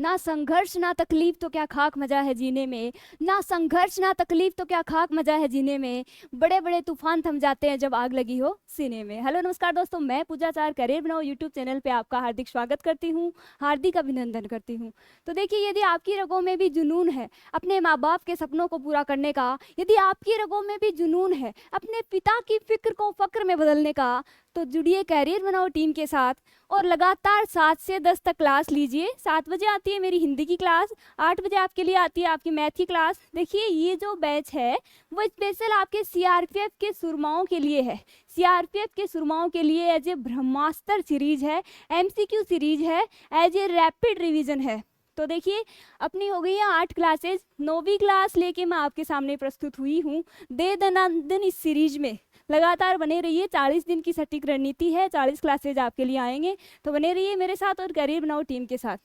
ना संघर्ष ना तकलीफ तो क्या खाक मजा है जीने में, ना संघर्ष ना तकलीफ तो क्या खाक मजा है जीने में, बड़े बड़े तूफान थम जाते हैं जब आग लगी हो सीने में। हेलो नमस्कार दोस्तों, मैं पूजा चार करियर बनाओ यूट्यूब चैनल पे आपका हार्दिक स्वागत करती हूँ, हार्दिक अभिनंदन करती हूँ। तो देखिए, यदि आपकी रगों में भी जुनून है अपने माँ बाप के सपनों को पूरा करने का, यदि आपकी रगों में भी जुनून है अपने पिता की फिक्र को फक्र में बदलने का, तो जुड़िए कैरियर बनाओ टीम के साथ और लगातार 7 से 10 तक क्लास लीजिए। 7 बजे आती है मेरी हिंदी की क्लास, 8 बजे आपके लिए आती है आपकी मैथ की क्लास। देखिए, ये जो बैच है वो स्पेशल आपके सीआरपीएफ के सुरमाओं के लिए है। सीआरपीएफ के सुरमाओं के लिए एज ए ब्रह्मास्त्र सीरीज है, एमसीक्यू सीरीज है, एज ए रैपिड रिवीजन है। तो देखिए, अपनी हो गई है 8 क्लासेज, 9वीं क्लास लेके मैं आपके सामने प्रस्तुत हुई हूँ। दे दनादन इस सीरीज में लगातार बने रहिए। 40 दिन की सटीक रणनीति है, 40 क्लासेज आपके लिए आएंगे, तो बने रहिए मेरे साथ और करियर बनाओ टीम के साथ।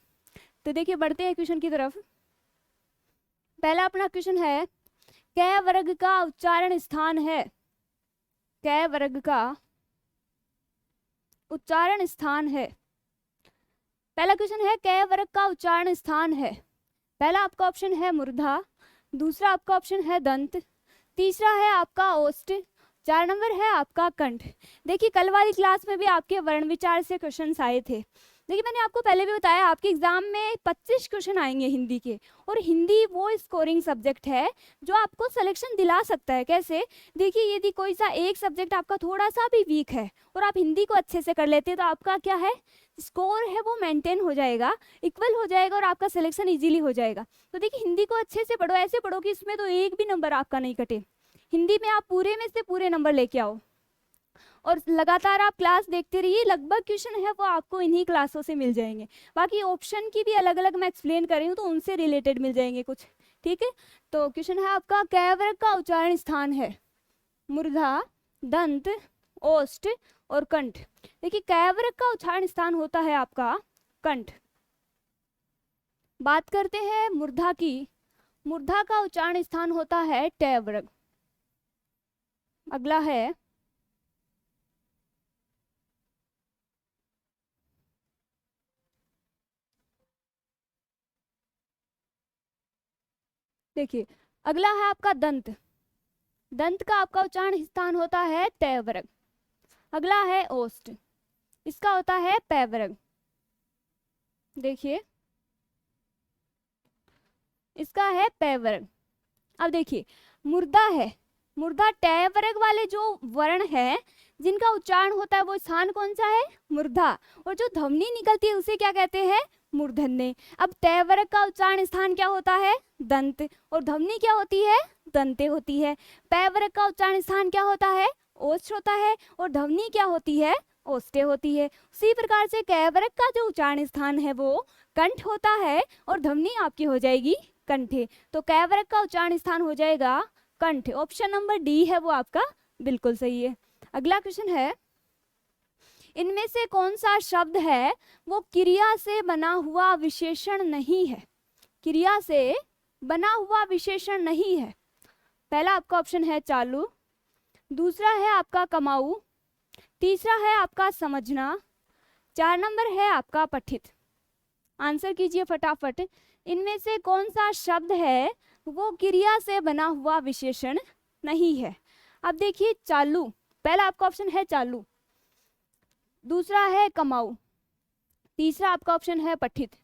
तो देखिए, बढ़ते हैं क्वेश्चन की तरफ। पहला अपना क्वेश्चन है, कै वर्ग का उच्चारण स्थान है? कै वर्ग का उच्चारण स्थान है? पहला क्वेश्चन है, कै वर्ग का उच्चारण स्थान है? पहला आपका ऑप्शन है मूर्धा, दूसरा आपका ऑप्शन है दंत, तीसरा है आपका ओष्ठ, 4 नंबर है आपका कंठ। देखिए, कल वाली क्लास में भी आपके वर्ण विचार से क्वेश्चंस आए थे। देखिए, मैंने आपको पहले भी बताया आपके एग्जाम में 25 क्वेश्चन आएंगे हिंदी के, और हिंदी वो स्कोरिंग सब्जेक्ट है जो आपको सिलेक्शन दिला सकता है। कैसे? देखिए, यदि कोई सा एक सब्जेक्ट आपका थोड़ा सा भी वीक है और आप हिंदी को अच्छे से कर लेते हैं, तो आपका क्या है, स्कोर है वो मेंटेन हो जाएगा, इक्वल हो जाएगा और आपका सिलेक्शन इजीली हो जाएगा। तो देखिए, हिंदी को अच्छे से पढ़ो, ऐसे पढ़ो कि इसमें तो एक भी नंबर आपका नहीं कटे। हिंदी में आप पूरे में से पूरे नंबर लेके आओ और लगातार आप क्लास देखते रहिए। लगभग क्वेश्चन है वो आपको इन्हीं क्लासों से मिल जाएंगे। बाकी ऑप्शन की भी अलग अलग मैं एक्सप्लेन कर रही हूँ, तो उनसे रिलेटेड मिल जाएंगे कुछ। ठीक है, तो क्वेश्चन है आपका, कै वर्ग का उच्चारण स्थान है? मूर्धा, दंत, ओष्ठ और कंठ। देखिए, कै वर्ग का उच्चारण स्थान होता है आपका कंठ। बात करते हैं मूर्धा की। मूर्धा का उच्चारण स्थान होता है टै वर्ग। अगला है देखिए, अगला है आपका दंत। दंत का आपका उच्चारण स्थान होता है तय वर्ग। अगला है ओष्ठ, इसका होता है पै वर्ग। देखिए, इसका है पै वर्ग। अब देखिए, मुर्दा है, मुर्दा टै वर्ग वाले जो वर्ण है जिनका उच्चारण होता है वो स्थान कौन सा है? मूर्धा। और जो ध्वनि निकलती है उसे क्या कहते हैं? मूर्धन्य। अब तय वर्ग का उच्चारण स्थान क्या होता है? दंत। और ध्वनि क्या होती है? दंते होती है। पै वर्ग का उच्चारण स्थान क्या होता है? ओष्ठ होता है। और ध्वनि क्या होती है? ओष्ठे होती है। उसी प्रकार से कै वर्ग का जो उच्चारण स्थान है वो कंठ होता है और ध्वनि आपकी हो जाएगी कंठे। तो कै वर्ग का उच्चारण स्थान हो जाएगा कंठ। ऑप्शन नंबर डी है वो आपका बिल्कुल सही है। अगला क्वेश्चन है, इनमें से कौन सा शब्द है वो क्रिया से बना हुआ विशेषण नहीं है? क्रिया से बना हुआ विशेषण नहीं है। पहला आपका ऑप्शन है चालू, दूसरा है आपका कमाऊ, तीसरा है आपका समझना, 4 नंबर है आपका पठित। आंसर कीजिए फटाफट। इनमें से कौन सा शब्द है वो क्रिया से बना हुआ विशेषण नहीं है? अब देखिए, चालू, पहला आपका ऑप्शन है चालू, दूसरा है कमाऊ, तीसरा आपका ऑप्शन है पठित।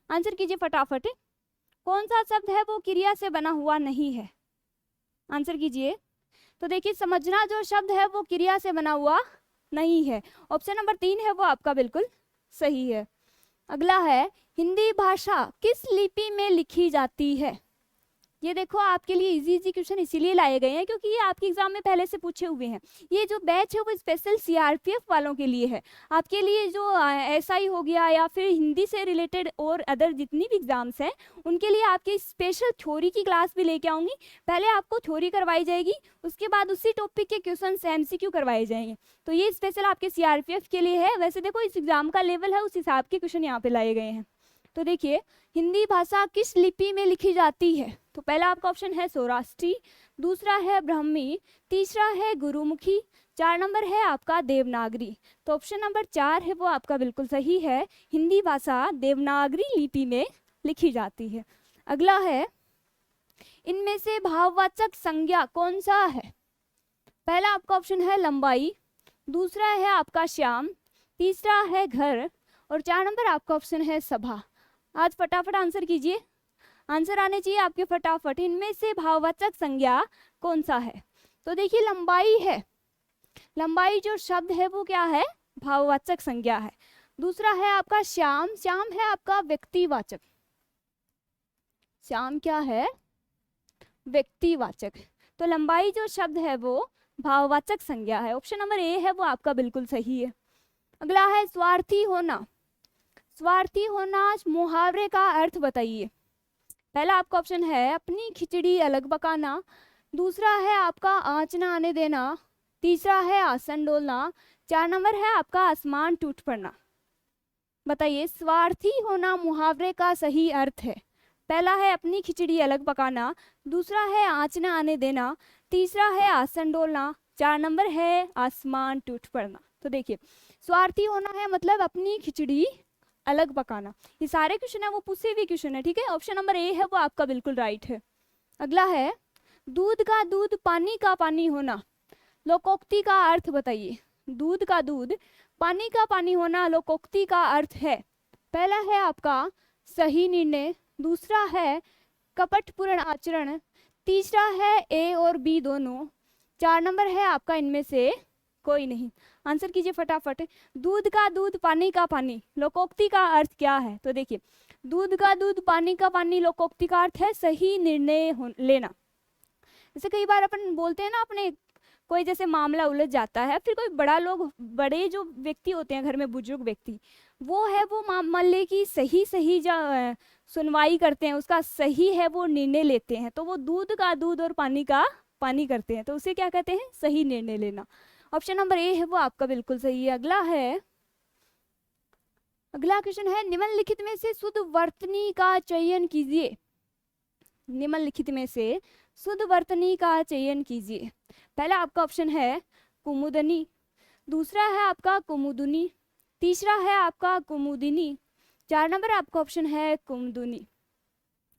आंसर कीजिए फटाफट, कौन सा शब्द है वो क्रिया से बना हुआ नहीं है? आंसर कीजिए। तो देखिए, समझना जो शब्द है वो क्रिया से बना हुआ नहीं है। ऑप्शन नंबर 3 है वो आपका बिल्कुल सही है। अगला है, हिंदी भाषा किस लिपि में लिखी जाती है? ये देखो, आपके लिए इजी इजी क्वेश्चन इसीलिए लाए गए हैं क्योंकि ये आपके एग्जाम में पहले से पूछे हुए हैं। ये जो बैच है वो स्पेशल सीआरपीएफ वालों के लिए है। आपके लिए जो एसआई हो गया या फिर हिंदी से रिलेटेड और अदर जितनी भी एग्जाम्स हैं उनके लिए आपकी स्पेशल थ्योरी की क्लास भी लेके आऊंगी। पहले आपको थ्योरी करवाई जाएगी, उसके बाद उसी टॉपिक के क्वेश्चन एमसीक्यू करवाए जाएंगे। तो ये स्पेशल आपके सीआरपीएफ के लिए है। वैसे देखो, इस एग्जाम का लेवल है उस हिसाब के क्वेश्चन यहाँ पे लाए गए हैं। तो देखिए, हिंदी भाषा किस लिपि में लिखी जाती है? तो पहला आपका ऑप्शन है सौराष्ट्री, दूसरा है ब्राह्मी, तीसरा है गुरुमुखी, 4 नंबर है आपका देवनागरी। तो ऑप्शन नंबर 4 है वो आपका बिल्कुल सही है। हिंदी भाषा देवनागरी लिपि में लिखी जाती है। अगला है, इनमें से भाववाचक संज्ञा कौन सा है? पहला आपका ऑप्शन है लंबाई, दूसरा है आपका श्याम, तीसरा है घर, और 4 नंबर आपका ऑप्शन है सभा। आज फटाफट आंसर कीजिए, आंसर आने चाहिए आपके फटाफट। इनमें से भाववाचक संज्ञा कौन सा है? तो देखिए लंबाई है, लंबाई जो शब्द है वो क्या है? भाववाचक संज्ञा है। दूसरा है आपका श्याम, श्याम है आपका व्यक्तिवाचक, श्याम क्या है? व्यक्तिवाचक। तो लंबाई जो शब्द है वो भाववाचक संज्ञा है। ऑप्शन नंबर ए है वो आपका बिल्कुल सही है। अगला है स्वार्थी होना, स्वार्थी होना मुहावरे का अर्थ बताइए। पहला आपका ऑप्शन है अपनी खिचड़ी अलग पकाना, दूसरा है आपका आँच न आने देना, तीसरा है आसन डोलना, 4 नंबर है आपका आसमान टूट पड़ना। बताइए स्वार्थी होना मुहावरे का सही अर्थ है। पहला है अपनी खिचड़ी अलग पकाना, दूसरा है आँच न आने देना, तीसरा है आसन डोलना, 4 नंबर है आसमान टूट पड़ना। तो देखिए स्वार्थी होना है मतलब अपनी खिचड़ी अलग पकाना। ये सारे क्वेश्चन है वो पूछे हुए क्वेश्चन है, ठीक है। ऑप्शन नंबर ए है वो आपका बिल्कुल राइट है। अगला है दूध का दूध पानी का पानी होना, लोकोक्ति का अर्थ बताइए। दूध का दूध पानी का पानी होना लोकोक्ति का अर्थ है। पहला है आपका सही निर्णय, दूसरा है कपटपूर्ण आचरण, तीसरा है ए और बी दोनों, 4 नंबर है आपका इनमें से कोई नहीं। आंसर कीजिए फटाफट। दूध का दूध पानी का पानी लोकोक्ति का अर्थ क्या है? तो देखिए दूध का दूध पानी का पानी लोकोक्ति का अर्थ है सही निर्णय लेना। जैसे कई बार अपन बोलते हैं ना, अपने कोई जैसे मामला उलझ जाता है, फिर कोई बड़े जो व्यक्ति होते हैं घर में, बुजुर्ग व्यक्ति, वो है वो मामले की सही सुनवाई करते हैं, उसका सही है वो निर्णय लेते हैं। तो वो दूध का दूध और पानी का पानी करते हैं, तो उसे क्या कहते हैं? सही निर्णय लेना। ऑप्शन नंबर ए है वो आपका बिल्कुल सही है। अगला क्वेश्चन है निम्नलिखित में से शुद्ध वर्तनी का चयन कीजिए। निम्नलिखित में से शुद्ध वर्तनी का चयन कीजिए। पहला आपका ऑप्शन है कुमुदनी, दूसरा है आपका कुमुदुनी, तीसरा है आपका कुमुदिनी, 4 नंबर आपका ऑप्शन है कुमुदुनी।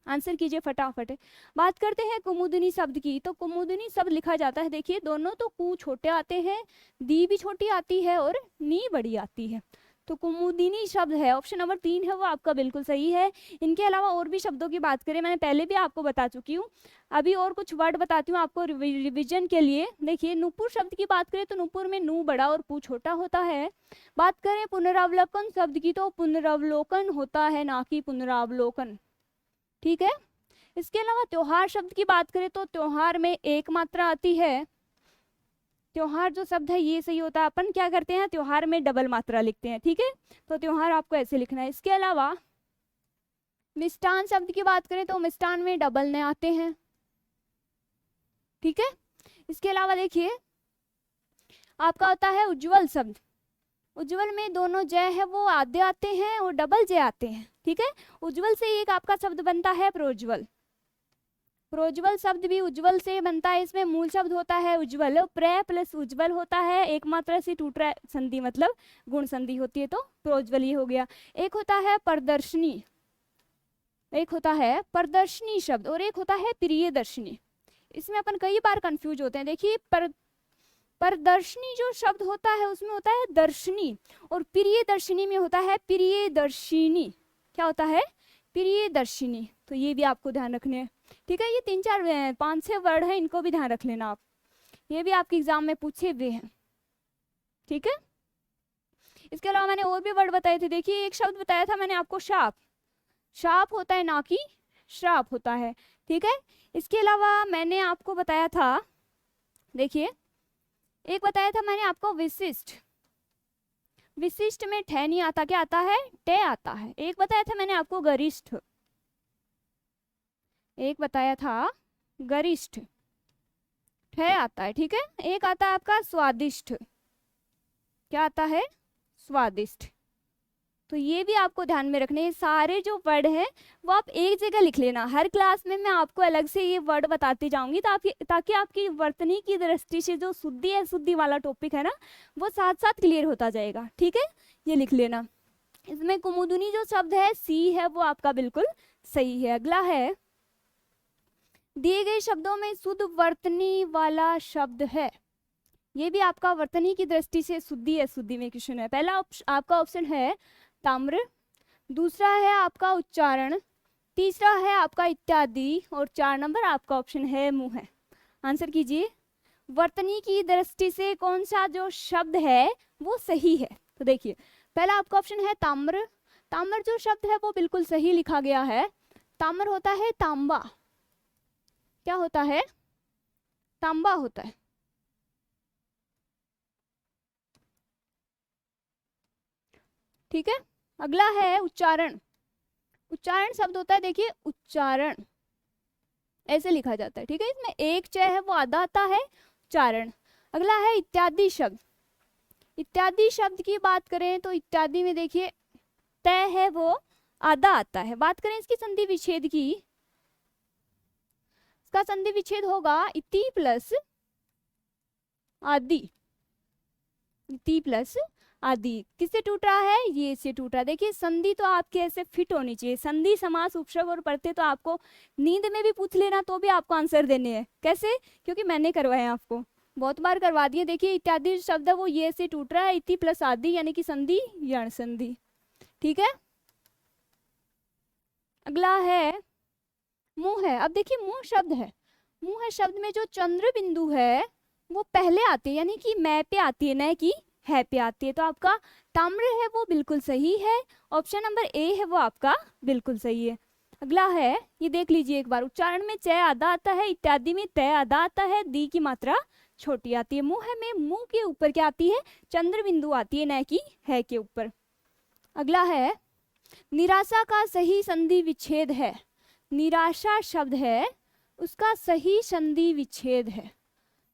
आंसर कीजिए फटाफट। बात करते हैं कुमुदिनी शब्द की, तो कुमुदिनी शब्द लिखा जाता है, देखिए दोनों तो कु छोटे आते हैं, दी भी छोटी आती है और नी बड़ी आती है, तो कुमुदिनी शब्द है। ऑप्शन नंबर 3 है वो आपका बिल्कुल सही है। इनके अलावा और भी शब्दों की बात करें, मैंने पहले भी आपको बता चुकी हूँ, अभी और कुछ वर्ड बताती हूँ आपको रिविजन के लिए। देखिए नुपुर शब्द की बात करें तो नुपुर में नु बड़ा और पू छोटा होता है। बात करें पुनरावलोकन शब्द की तो पुनरावलोकन होता है, ना कि पुनरावलोकन, ठीक है। इसके अलावा त्योहार शब्द की बात करें तो त्योहार में एक मात्रा आती है। त्योहार जो शब्द है ये सही होता है, अपन क्या करते हैं त्योहार में डबल मात्रा लिखते हैं, ठीक है, तो त्योहार आपको ऐसे लिखना है। इसके अलावा मिष्टान शब्द की बात करें तो मिष्टान में डबल ने आते हैं, ठीक है। इसके अलावा देखिए आपका होता है उज्जवल शब्द, उज्जवल में दोनों जय है वो आधे आते हैं और डबल जय आते हैं, ठीक है। उज्जवल से एक आपका शब्द बनता है प्रोज्वल, प्रोज्वल शब्द भी उज्जवल से बनता है। इसमें मूल शब्द होता है उज्जवल, प्र प्लस उज्जवल होता है, एक मात्रा से टूट रहा संधि मतलब गुण संधि होती है, तो प्रोज्वल ये हो गया। एक होता है प्रदर्शनी, एक होता है प्रदर्शनी शब्द, और एक होता है प्रियदर्शनी। इसमें अपन कई बार कंफ्यूज होते हैं। देखिए प्रदर्शनी जो शब्द होता है उसमें होता है दर्शनी, और प्रियदर्शनी में होता है प्रियदर्शिनी। क्या होता है? प्रियदर्शिनी। तो ये भी आपको ध्यान रखने हैं, ठीक है। ये 3-4-5-6 वर्ड है, इनको भी ध्यान रख लेना आप, ये भी आपके एग्जाम में पूछे हुए हैं, ठीक है। इसके अलावा मैंने और भी वर्ड बताए थे। देखिए एक शब्द बताया था मैंने आपको शाप, शाप होता है ना कि श्राप होता है, ठीक है। इसके अलावा मैंने आपको बताया था, देखिए एक बताया था मैंने आपको विशिष्ट, विशिष्ट में ठे नहीं आता, क्या आता है? टे आता है। एक बताया था मैंने आपको गरिष्ठ, एक बताया था गरिष्ठ, ठे आता है, ठीक है। एक आता है आपका स्वादिष्ट, क्या आता है? स्वादिष्ट। तो ये भी आपको ध्यान में रखने, सारे जो वर्ड है वो आप एक जगह लिख लेना। हर क्लास में मैं आपको अलग से ये वर्ड बताती जाऊंगी ताकि आपकी वर्तनी की दृष्टि से जो शुद्धि है, शुद्धि वाला टॉपिक है ना, वो साथ साथ क्लियर होता जाएगा, ठीक है। ये लिख लेना। इसमें कुमुदुनी जो शब्द है सी है वो आपका बिल्कुल सही है। अगला है, दिए गए शब्दों में शुद्ध वर्तनी वाला शब्द है। ये भी आपका वर्तनी की दृष्टि से शुद्धि है, शुद्धि में क्वेश्चन है। पहला आपका ऑप्शन है ताम्र, दूसरा है आपका उच्चारण, तीसरा है आपका इत्यादि और 4 नंबर आपका ऑप्शन है मुंह है। आंसर कीजिए, वर्तनी की दृष्टि से कौन सा जो शब्द है वो सही है। तो देखिए पहला आपका ऑप्शन है ताम्र। ताम्र जो शब्द है वो बिल्कुल सही लिखा गया है। ताम्र होता है तांबा। क्या होता है? तांबा होता है। ठीक है। अगला है उच्चारण। उच्चारण शब्द होता है, देखिए उच्चारण ऐसे लिखा जाता है। ठीक है, इसमें एक चय है वो आधा आता है उच्चारण। अगला है इत्यादि शब्द। इत्यादि शब्द की बात करें तो इत्यादि में देखिए तय है वो आधा आता है। बात करें इसकी संधि विच्छेद की, इसका संधि विच्छेद होगा इति प्लस आदि। इति प्लस आदि किससे टूट रहा है? ये से टूट रहा है। देखिए संधि तो आपके ऐसे फिट होनी चाहिए। संधि, समास, उपसर्ग और प्रत्यय तो आपको नींद में भी पूछ लेना तो भी आपको आंसर देने हैं। कैसे? क्योंकि मैंने करवाया आपको, बहुत बार करवा दिए। देखिए इत्यादि शब्द है वो ये से टूट रहा है, इति प्लस आदि यानी कि संधि यण संधि। ठीक है। अगला है मुंह है। अब देखिए मुंह शब्द है, मुंह है शब्द में जो चंद्र बिंदु है वो पहले आती है, यानी कि मैं पे आती है, न कि है पे आती है। तो आपका ताम्र है वो बिल्कुल सही है। ऑप्शन नंबर ए है वो आपका बिल्कुल सही है। अगला है, ये देख लीजिए एक बार, उच्चारण में चय आधा आता है, इत्यादि में तय आधा आता है, दी की मात्रा छोटी आती है। मुंह में मुंह के ऊपर क्या आती है? चंद्र बिंदु आती है, न कि है के ऊपर। अगला है, निराशा का सही संधि विच्छेद है। निराशा शब्द है उसका सही संधि विच्छेद है।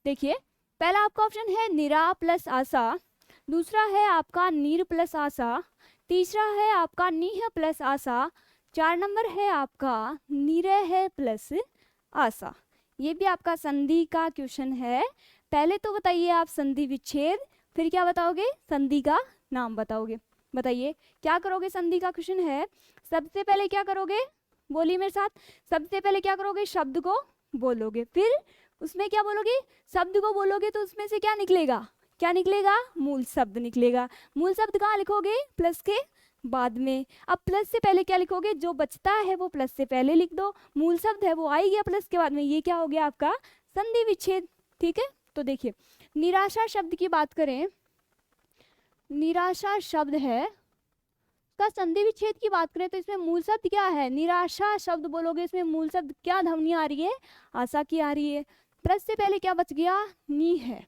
देखिए पहला आपका ऑप्शन है निरा प्लस आशा, दूसरा है आपका नीर प्लस आशा, तीसरा है आपका नीह प्लस आशा, 4 नंबर है आपका निरह प्लस आशा। ये भी आपका संधि का क्वेश्चन है। पहले तो बताइए आप संधि विच्छेद, फिर क्या बताओगे? संधि का नाम बताओगे। बताइए क्या करोगे? संधि का क्वेश्चन है। सबसे पहले क्या करोगे? बोलिए मेरे साथ। सबसे पहले क्या करोगे? शब्द को बोलोगे, फिर उसमें क्या बोलोगे? शब्द को बोलोगे तो उसमें से क्या निकलेगा? क्या निकलेगा? मूल शब्द निकलेगा। मूल शब्द कहाँ लिखोगे? प्लस के बाद में। अब प्लस से पहले क्या लिखोगे? जो बचता है वो प्लस से पहले लिख दो। मूल शब्द है वो आ ही गया प्लस के बाद में। ये क्या हो गया आपका? संधि विच्छेद। ठीक है। तो देखिए निराशा शब्द की बात करें, निराशा शब्द है का संधि विच्छेद की बात करें तो इसमें मूल शब्द क्या है? निराशा शब्द बोलोगे, इसमें मूल शब्द क्या ध्वनि आ रही है? आशा की आ रही है। प्लस से पहले क्या बच गया? नी है,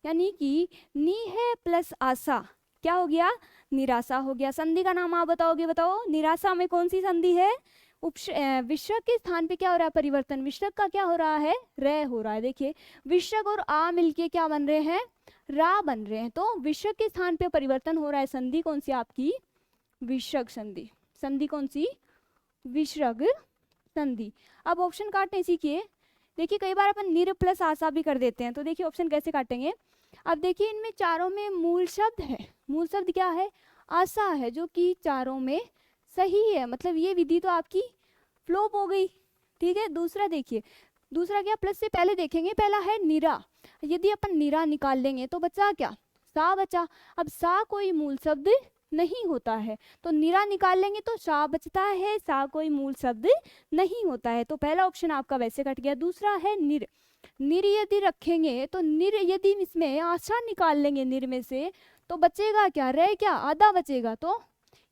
यानी कि नी है प्लस आशा क्या हो गया? निराशा हो गया। संधि का नाम आप बताओगे। बताओ निराशा में कौन सी संधि है? विसर्ग के स्थान पे क्या हो रहा है? परिवर्तन। विसर्ग का क्या हो रहा है? रे हो रहा है। देखिए विसर्ग और आ मिलके क्या बन रहे हैं? रा बन रहे हैं। तो विसर्ग के स्थान पे परिवर्तन हो रहा है। संधि कौन सी आपकी? विसर्ग संधि। संधि कौन सी? विसर्ग संधि। अब ऑप्शन काटने सीखिए। देखिए कई बार अपन निर प्लस आशा भी कर देते हैं, तो देखिए ऑप्शन कैसे काटेंगे। अब देखिए इनमें चारों में मूल शब्द है। मूल शब्द क्या है? आशा है, जो कि चारों में सही है। मतलब ये विधि तो आपकी फ्लॉप हो गई। ठीक है। दूसरा देखिए, दूसरा क्या? प्लस से पहले देखेंगे, पहला है निरा। यदि अपन निरा निकाल लेंगे तो बचा क्या? सा बचा। अब सा कोई मूल शब्द नहीं होता है, तो निरा निकाल लेंगे तो सा बचता है। सा कोई मूल शब्द नहीं होता है, तो पहला ऑप्शन आपका वैसे कट गया। दूसरा है निर। निर यदि रखेंगे तो निर, यदि इसमें आशा निकाल लेंगे निर में से तो बचेगा क्या? रह क्या? आधा बचेगा। तो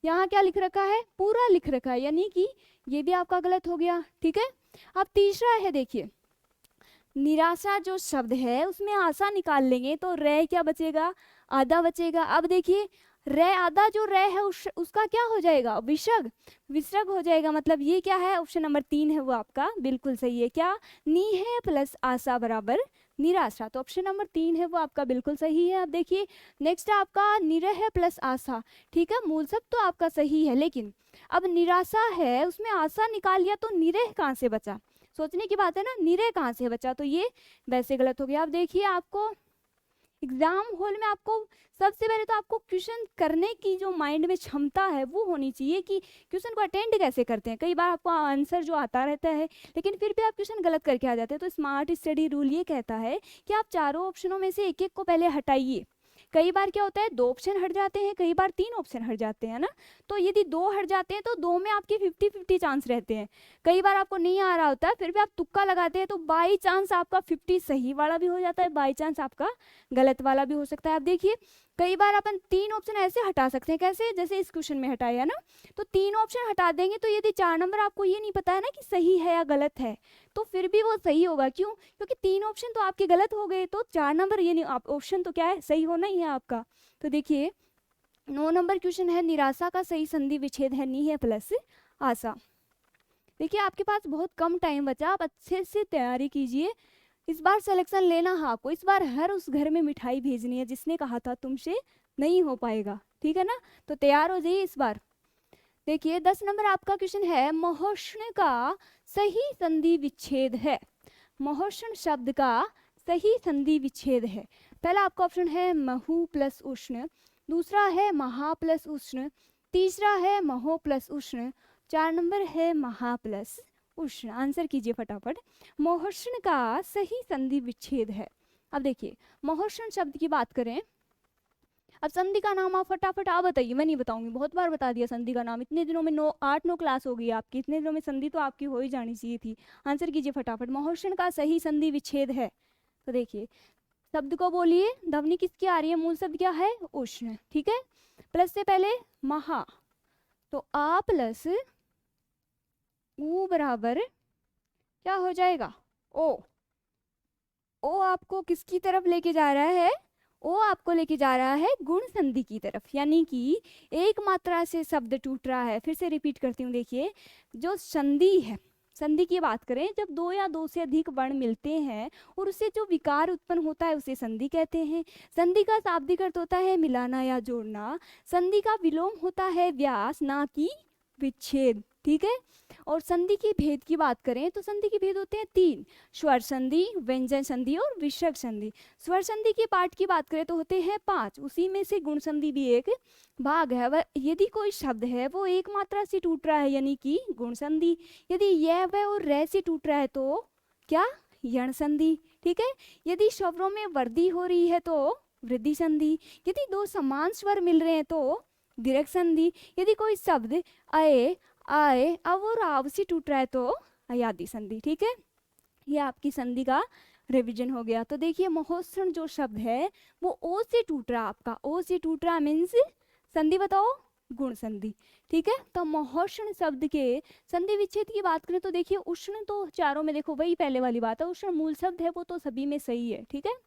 यहाँ क्या लिख रखा है? पूरा लिख रखा है, यानी कि ये भी आपका गलत हो गया। ठीक है। अब तीसरा है, देखिए निराशा जो शब्द है उसमें आशा निकाल लेंगे तो रह क्या बचेगा? आधा बचेगा। अब देखिए रे आधा जो रे है उसका क्या हो जाएगा? विसर्ग। विसर्ग हो जाएगा। मतलब ये क्या है? ऑप्शन नंबर 3 है वो आपका बिल्कुल सही है। क्या? नी है प्लस आशा बराबर निराशा। तो ऑप्शन नंबर 3 है वो आपका बिल्कुल सही है। अब देखिए नेक्स्ट आपका निरह प्लस आशा। ठीक है, मूल शब्द तो आपका सही है, लेकिन अब निराशा है उसमें आशा निकाल लिया तो निरह कहाँ से बचा? सोचने की बात है ना, निरह कहाँ से बचा? तो ये वैसे गलत हो गया। अब देखिए आपको एग्जाम हॉल में आपको सबसे पहले तो आपको क्वेश्चन करने की जो माइंड में क्षमता है वो होनी चाहिए कि क्वेश्चन को अटेंड कैसे करते हैं। कई बार आपको आंसर जो आता रहता है लेकिन फिर भी आप क्वेश्चन गलत करके आ जाते हैं। तो स्मार्ट स्टडी रूल ये कहता है कि आप चारों ऑप्शनों में से एक एक को पहले हटाइए। कई बार क्या होता है 2 ऑप्शन हट जाते हैं, कई बार 3 ऑप्शन हट जाते हैं ना। तो यदि 2 हट जाते हैं तो 2 में आपके 50-50 चांस रहते हैं। कई बार आपको नहीं आ रहा होता है फिर भी आप तुक्का लगाते हैं तो बाई चांस आपका 50 सही वाला भी हो जाता है, बाई चांस आपका गलत वाला भी हो सकता है। आप देखिए कई बार अपन 3 ऑप्शन ऐसे हटा सकते हैं, कैसे, जैसे इस क्वेश्चन में हटाया ना, तो 3 ऑप्शन हटा देंगे तो यदि 4 नंबर आपको ये नहीं पता है ना कि सही है या गलत है तो फिर भी वो सही होगा। क्यों? क्योंकि 3 ऑप्शन तो आपके गलत हो गए, तो 4 नंबर ये नहीं, ऑप्शन तो क्या है, सही होना ही है आपका। तो देखिए 9 नंबर क्वेश्चन है, निराशा का सही संधि विच्छेद है नी है प्लस आशा। देखिए आपके पास बहुत कम टाइम बचा, आप अच्छे से तैयारी कीजिए। इस बार सिलेक्शन लेना है आपको, इस बार हर उस घर में मिठाई भेजनी है जिसने कहा था तुमसे नहीं हो पाएगा, ठीक है ना। तो तैयार हो जाइए इस बार। देखिए 10 नंबर आपका क्वेश्चन है, महोष्ण का सही संधि विच्छेद है। महोष्ण शब्द का सही संधि विच्छेद है। पहला आपका ऑप्शन है महु प्लस उष्ण, दूसरा है महा प्लस उष्ण, तीसरा है महो प्लस उष्ण, 4 नंबर है महा प्लस उष्ण। आंसर कीजिए फटाफट। महोष्ण का सही संधि विच्छेद है। अब देखिए महोष्ण शब्द की बात करें, अब संधि का नाम आप फटाफट आप बताइए, मैं नहीं बताऊंगी, बहुत बार बता दिया संधि का नाम। इतने दिनों में 8-9 क्लास हो गई आपकी, इतने दिनों में संधि तो आपकी हो ही जानी चाहिए थी। आंसर कीजिए फटाफट। महोष्ण का सही संधि विच्छेद है। तो देखिए शब्द को बोलिए, ध्वनि किसकी आ रही है, मूल शब्द क्या है, उष्ण, ठीक है। प्लस से पहले महा, तो आ प्लस ऊ बराबर क्या हो जाएगा, ओ। ओ आपको किसकी तरफ लेके जा रहा है, ओ आपको लेके जा रहा है गुण संधि की तरफ, यानी कि एक मात्रा से शब्द टूट रहा है। फिर से रिपीट करती हूँ, देखिए जो संधि है, संधि की बात करें, जब 2 या 2 से अधिक वर्ण मिलते हैं और उससे जो विकार उत्पन्न होता है उसे संधि कहते हैं। संधि का शाब्दिक अर्थ होता है मिलाना या जोड़ना। संधि का विलोम होता है व्यास, ना कि विच्छेद, ठीक है। और संधि की भेद की बात करें तो संधि के भेद होते हैं 3, स्वर संधि, व्यंजन संधि और विसर्ग संधि। स्वर संधि के पार्ट की बात करें तो होते हैं 5, उसी में से गुण संधि भी एक भाग है। वह यदि कोई शब्द है वो एक मात्रा से टूट रहा है यानी कि गुण संधि, यदि यह वह और रे से टूट रहा है तो क्या, यण संधि, ठीक है। यदि स्वरों में वृद्धि हो रही है तो वृद्धि संधि, यदि 2 समान स्वर मिल रहे हैं तो दीर्घ संधि, यदि कोई शब्द अये आए अब और आव से टूट रहा है तो अयादि संधि, ठीक है। ये आपकी संधि का रिवीजन हो गया। तो देखिए महोष्ण जो शब्द है वो ओ से टूट रहा, आपका ओ से टूट रहा मीन्स संधि बताओ, गुण संधि, ठीक है। तो महोष्ण शब्द के संधि विच्छेद की बात करें तो देखिए उष्ण तो चारों में देखो वही पहले वाली बात है, उष्ण मूल शब्द है वो तो सभी में सही है, ठीक है।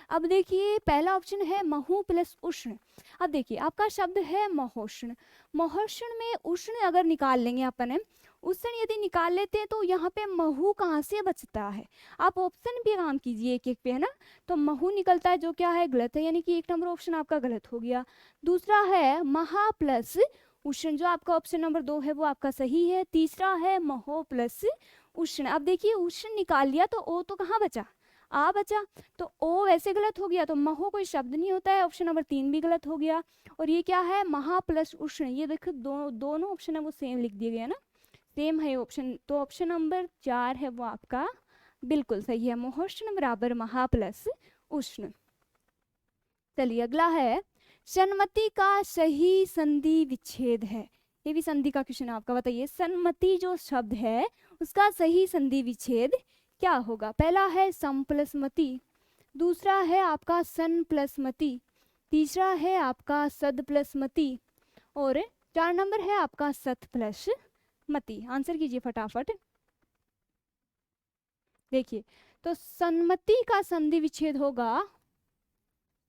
अब देखिए पहला ऑप्शन है महु प्लस उष्ण। अब देखिए आपका शब्द है महोष्ण, महोष्ण में उष्ण अगर निकाल लेंगे अपन, उष्ण यदि निकाल लेते हैं तो यहाँ पे महु कहाँ से बचता है, आप ऑप्शन भी काम कीजिए एक एक पे, है ना। तो महु निकलता है जो क्या है, गलत है, यानी कि 1 नंबर ऑप्शन आपका गलत हो गया। दूसरा है महा प्लस उष्ण, जो आपका ऑप्शन नंबर 2 है वो आपका सही है। तीसरा है महो प्लस उष्ण। अब देखिए उष्ण निकाल लिया तो ओ तो कहाँ बचा, आ बचा, तो ओ वैसे गलत हो गया, तो महो कोई शब्द नहीं होता है, ऑप्शन नंबर 3 भी गलत हो गया। और ये क्या है, महा प्लस उष्ण, ये देखो दोनों ऑप्शन है वो सेम लिख दिए गए ना, सेम है ऑप्शन। तो ऑप्शन नंबर 4 है वो आपका बिल्कुल सही है, महोष्ण बराबर महा प्लस उष्ण। चलिए अगला है, सन्मति का सही संधि विच्छेद है। ये भी संधि का क्वेश्चन आपका, बताइए सन्मति जो शब्द है उसका सही संधि विच्छेद क्या होगा। पहला है सम प्लस मति, दूसरा है आपका सन प्लस मति, तीसरा है आपका सद प्लस मति और 4 नंबर है आपका सत प्लस मति। आंसर कीजिए फटाफट। देखिए तो सन्मति का संधि विच्छेद होगा,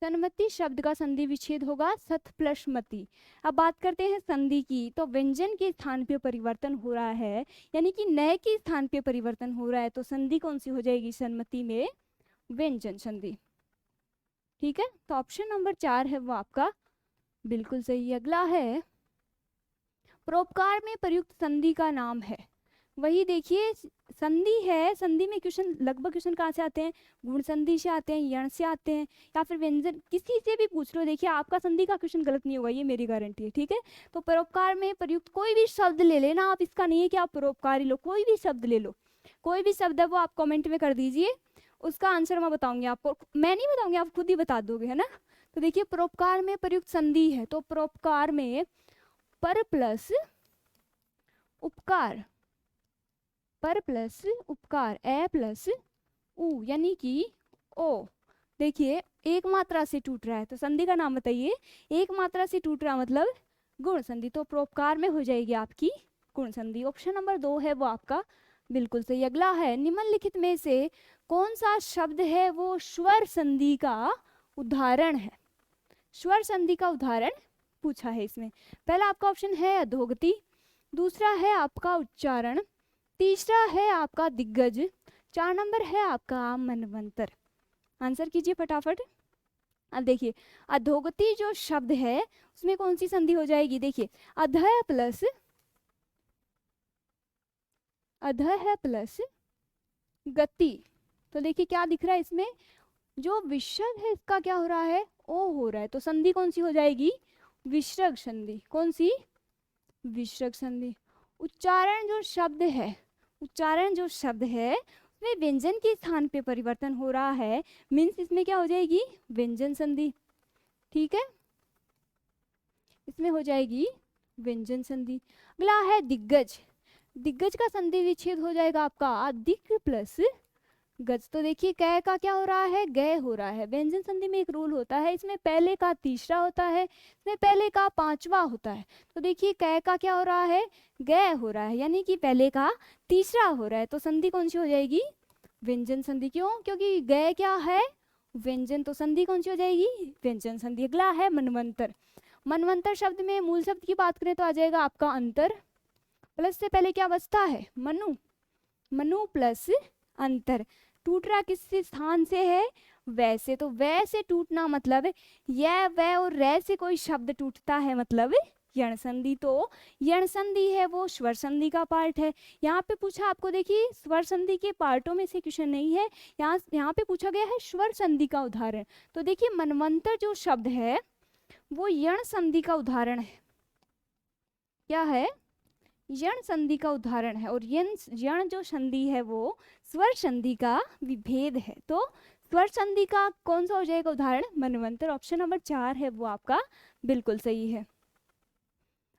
सन्मति शब्द का संधि विच्छेद होगा सत प्लस मति। अब बात करते हैं संधि की, तो व्यंजन के स्थान पे परिवर्तन हो रहा है, यानी कि नए के स्थान पे परिवर्तन हो रहा है, तो संधि कौन सी हो जाएगी सन्मति में, व्यंजन संधि, ठीक है। तो ऑप्शन नंबर 4 है वो आपका बिल्कुल सही। अगला है, परोपकार में प्रयुक्त संधि का नाम है। वही देखिए संधि है, संधि में क्वेश्चन लगभग क्वेश्चन कहाँ से आते हैं, गुण संधि से आते हैं, यण से आते हैं, या फिर व्यंजन, किसी से भी पूछ लो, देखिए आपका संधि का क्वेश्चन गलत नहीं होगा, ये मेरी गारंटी है, ठीक है। तो परोपकार में प्रयुक्त कोई भी शब्द ले लेना आप, इसका नहीं है कि आप परोपकारी लो, कोई भी शब्द ले लो, कोई भी शब्द है वो आप कॉमेंट में कर दीजिए, उसका आंसर मैं बताऊंगी आपको, मैं नहीं बताऊंगी, आप खुद ही बता दोगे, है ना। तो देखिए परोपकार में प्रयुक्त संधि है, तो परोपकार में पर प्लस उपकार, पर प्लस उपकार, ए प्लस उ, यानी कि ओ। देखिए एक मात्रा से टूट रहा है, तो संधि का नाम बताइए, एक मात्रा से टूट रहा मतलब गुण संधि, तो परोपकार में हो जाएगी आपकी गुण संधि। ऑप्शन नंबर 2 है वो आपका बिल्कुल सही। अगला है निम्नलिखित में से कौन सा शब्द है वो स्वर संधि का उदाहरण है, स्वर संधि का उदाहरण पूछा है इसमें। पहला आपका ऑप्शन है अधोगति, दूसरा है आपका उच्चारण, तीसरा है आपका दिग्गज, 4 नंबर है आपका मनवंतर। आंसर कीजिए फटाफट। अब देखिए अधोगति जो शब्द है उसमें कौन सी संधि हो जाएगी, देखिए अधः प्लस, अधः प्लस गति, तो देखिए क्या दिख रहा है इसमें, जो विसर्ग है इसका क्या हो रहा है, ओ हो रहा है, तो संधि कौन सी हो जाएगी, विसर्ग संधि, कौन सी, विसर्ग संधि। उच्चारण जो शब्द है, उच्चारण जो शब्द है उसमें व्यंजन के स्थान पे परिवर्तन हो रहा है, मीन्स इसमें क्या हो जाएगी, व्यंजन संधि, ठीक है, इसमें हो जाएगी व्यंजन संधि। अगला है दिग्गज, दिग्गज का संधि विच्छेद हो जाएगा आपका अधिक प्लस गज, तो देखिए कै का क्या हो रहा है, गय हो रहा है। व्यंजन संधि में एक रूल होता है, इसमें पहले का तीसरा होता है, इसमें पहले का पांचवा होता है, तो देखिए कै का क्या हो रहा है, गय हो रहा है, यानी कि पहले का तीसरा हो रहा है, तो संधि कौन सी हो जाएगी, व्यंजन संधि। क्यों, क्योंकि गय क्या है, व्यंजन, तो संधि कौन सी हो जाएगी, व्यंजन संधि। अगला है मनवंतर, मनवंतर शब्द में मूल शब्द की बात करें तो आ जाएगा आपका अंतर, प्लस से पहले क्या बचता है, मनु, मनु प्लस अंतर, टूट रहा किस स्थान से है, वैसे, तो वैसे टूटना मतलब यह वह और रे से कोई शब्द टूटता है मतलब यण संधि, तो यण संधि है वो स्वर संधि का पार्ट है। यहाँ पे पूछा आपको, देखिए स्वर संधि के पार्टों में से क्वेश्चन नहीं है, यहाँ पे पूछा गया है स्वर संधि का उदाहरण, तो देखिए मनवंतर जो शब्द है वो यण संधि का उदाहरण है, क्या है, यण संधि का उदाहरण है, और यण जो संधि है वो स्वर संधि का विभेद है, तो स्वर संधि का कौन सा हो जाएगा उदाहरण, मनवंतर। ऑप्शन नंबर 4 है वो आपका बिल्कुल सही है।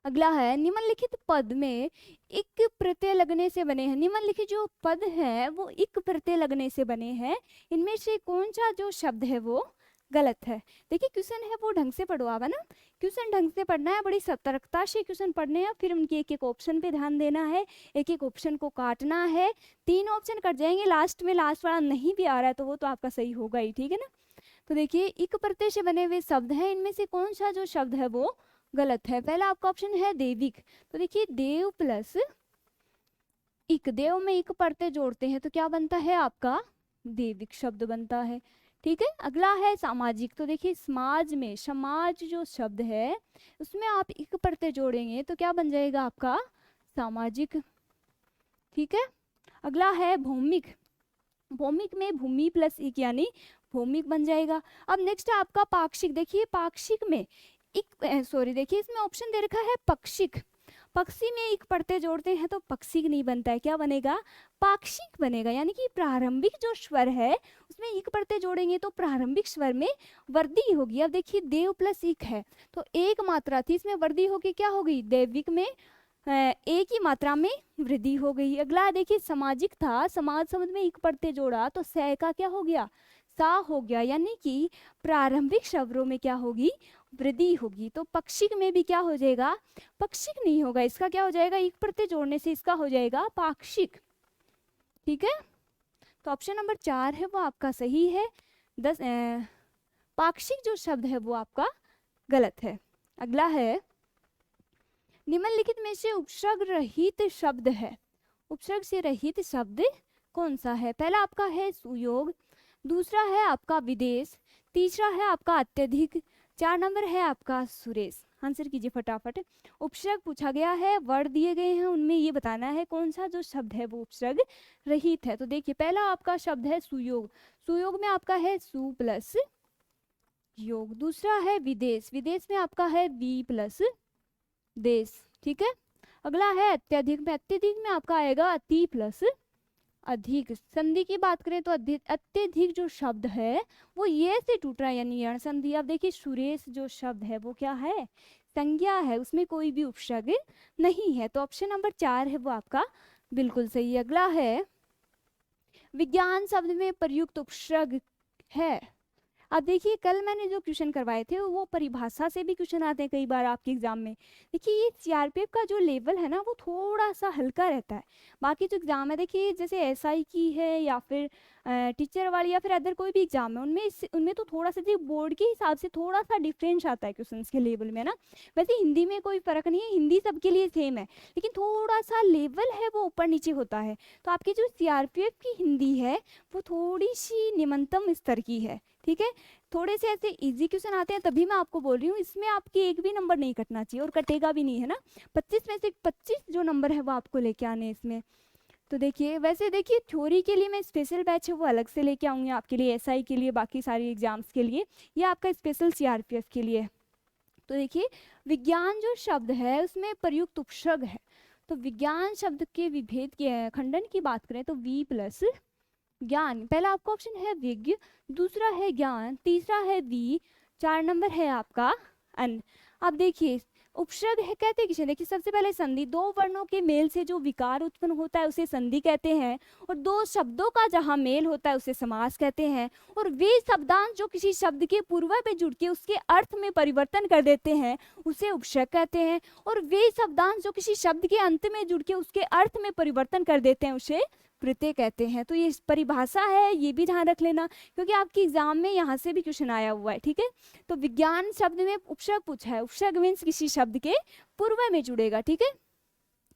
अगला है निम्नलिखित पद में इक प्रत्यय लगने से बने हैं, निम्नलिखित जो पद है वो इक प्रत्यय लगने से बने हैं, इनमें से कौन सा जो शब्द है वो गलत है। देखिए क्वेश्चन है वो ढंग से पढ़ो आप, है ना, क्वेश्चन ढंग से पढ़ना है, बड़ी सतर्कता से क्वेश्चन पढ़ने हैं, फिर उनके एक एक ऑप्शन पे ध्यान देना है, एक एक ऑप्शन को काटना है, 3 ऑप्शन कट जाएंगे लास्ट में, लास्ट वाला नहीं भी आ रहा है तो वो तो आपका सही होगा ही, ठीक है ना। तो देखिए इक प्रत्यय से बने हुए शब्द हैं, इनमें से कौन सा जो शब्द है वो गलत है। पहला आपका ऑप्शन है देविक, तो देखिए देव प्लस इक, देव में इक प्रत्यय जोड़ते हैं तो क्या बनता है आपका देविक शब्द बनता है, ठीक है। अगला है सामाजिक, तो देखिए समाज में, समाज जो शब्द है उसमें आप इक प्रत्यय जोड़ेंगे तो क्या बन जाएगा आपका सामाजिक, ठीक है। अगला है भौमिक, भौमिक में भूमि प्लस इक यानी भौमिक बन जाएगा। अब नेक्स्ट है आपका पाक्षिक, देखिए पाक्षिक में देखिए इसमें ऑप्शन दे रखा है पक्षिक, पक्षी में एक प्रत्यय जोड़ते हैं तो पक्षिक नहीं बनता है, क्या बनेगा पाक्षिक बनेगा, यानी कि प्रारंभिक जो स्वर है उसमें एक प्रत्यय जोड़ेंगे तो प्रारंभिक स्वर में वृद्धि होगी। अब देखिए देव प्लस इक है तो एक मात्रा थी, इसमें वृद्धि होगी, क्या होगी देविक में एक ही मात्रा में वृद्धि हो गई। अगला देखिए सामाजिक था, समाज शब्द में एक प्रत्यय जोड़ा तो स का क्या हो गया सा हो गया, यानी कि प्रारंभिक शब्दों में क्या होगी वृद्धि होगी। तो पक्षिक में भी क्या हो जाएगा पक्षिक नहीं होगा, इसका क्या हो जाएगा एक प्रत्यय जोड़ने से इसका हो जाएगा पाक्षिक, ठीक है। तो ऑप्शन नंबर 4 है वो आपका सही है, पाक्षिक जो शब्द है वो आपका गलत है। अगला है निम्नलिखित में से उपसर्ग रहित शब्द है, उपसर्ग से रहित शब्द कौन सा है। पहला आपका है सुयोग, दूसरा है आपका विदेश, तीसरा है आपका अत्यधिक, 4 नंबर है आपका सुरेश। आंसर कीजिए फटाफट। उपसर्ग पूछा गया है, वर्ड दिए गए हैं, उनमें ये बताना है कौन सा जो शब्द है वो उपसर्ग रहित है। तो देखिए पहला आपका शब्द है सुयोग, सुयोग में आपका है सु प्लस योग। दूसरा है विदेश, विदेश में आपका है वी प्लस देश, ठीक है। अगला है अत्यधिक में, अत्यधिक में आपका आएगा अति प्लस अधिक। संधि की बात करें तो अत्यधिक जो शब्द है वो ये से टूट रहा है यानी यण संधि। अब देखिए सुरेश जो शब्द है वो क्या है, संज्ञा है, उसमें कोई भी उपसर्ग नहीं है। तो ऑप्शन नंबर 4 है वो आपका बिल्कुल सही। अगला है विज्ञान शब्द में प्रयुक्त उपसर्ग है। अब देखिए कल मैंने जो क्वेश्चन करवाए थे वो परिभाषा से भी क्वेश्चन आते हैं कई बार आपके एग्जाम में। देखिए ये सीआरपीएफ का जो लेवल है ना वो थोड़ा सा हल्का रहता है। बाकी जो एग्जाम है देखिए जैसे एसआई की है या फिर टीचर वाली या फिर अदर कोई भी एग्जाम है उनमें तो थोड़ा सा बोर्ड के हिसाब से थोड़ा सा डिफरेंस आता है क्वेश्चन के लेवल में ना। वैसे हिंदी में कोई फर्क नहीं है, हिंदी सबके लिए सेम है, लेकिन थोड़ा सा लेवल है वो ऊपर नीचे होता है। तो आपकी जो सीआरपीएफ की हिंदी है वो थोड़ी सी निम्नतम स्तर की है, ठीक है। थोड़े से ऐसे इजी क्वेश्चन आते हैं तभी मैं आपको बोल रही हूँ, इसमें आपकी एक भी नंबर नहीं कटना चाहिए और कटेगा भी नहीं, है ना। 25 में से 25 जो नंबर है वो आपको लेके आने हैं इसमें। तो देखिए वैसे देखिए थ्योरी के लिए मैं स्पेशल बैच है वो अलग से लेके आऊँगी आपके लिए, एसआई के लिए, बाकी सारी एग्जाम्स के लिए, ये आपका स्पेशल सीआरपीएफ के लिए। तो देखिए विज्ञान जो शब्द है उसमें प्रयुक्त उपसर्ग है। तो विज्ञान शब्द के विभेद के खंडन की बात करें तो वी प्लस ज्ञान, पहला आपका ऑप्शन है विज्ञ, दूसरा है ज्ञान, तीसरा है वी, 4 नंबर है आपका अन। अब देखिए उपसर्ग है कहते किसे, देखिए सबसे पहले संधि, दो वर्णों के मेल से जो विकार उत्पन्न होता है उसे संधि कहते हैं, और दो शब्दों का जहां मेल होता है उसे समास कहते हैं, और वे शब्दांश जो किसी शब्द के पूर्व में जुड़ के उसके अर्थ में परिवर्तन कर देते हैं उसे उपसर्ग कहते हैं, और वे शब्दांश जो किसी शब्द के अंत में जुड़ के उसके अर्थ में परिवर्तन कर देते हैं उसे प्रत्यय कहते हैं। तो ये परिभाषा है, ये भी ध्यान रख लेना क्योंकि आपके एग्जाम में यहाँ से भी क्वेश्चन आया हुआ है, ठीक है। तो विज्ञान शब्द में उपसर्ग पूछा है, उपसर्ग मीन्स किसी शब्द के पूर्व में जुड़ेगा, ठीक है।